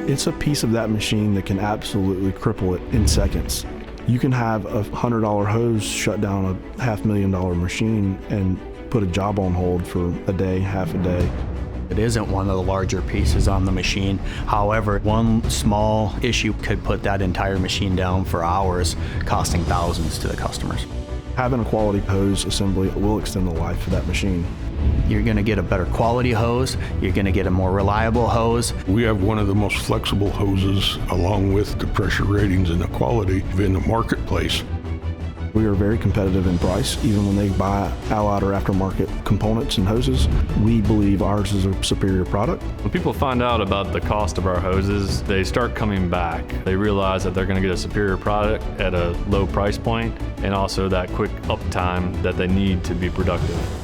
It's a piece of that machine that can absolutely cripple it in seconds. You can have a $100 hose shut down a $500,000 machine and put a job on hold for a day, half a day. It isn't one of the larger pieces on the machine. However, one small issue could put that entire machine down for hours, costing thousands to the customers. Having a quality hose assembly will extend the life of that machine. You're going to get a better quality hose, you're going to get a more reliable hose. We have one of the most flexible hoses, along with the pressure ratings and the quality in the marketplace. We are very competitive in price. Even when they buy allied or aftermarket components and hoses, we believe ours is a superior product. When people find out about the cost of our hoses, they start coming back. They realize that they're going to get a superior product at a low price point, and also that quick uptime that they need to be productive.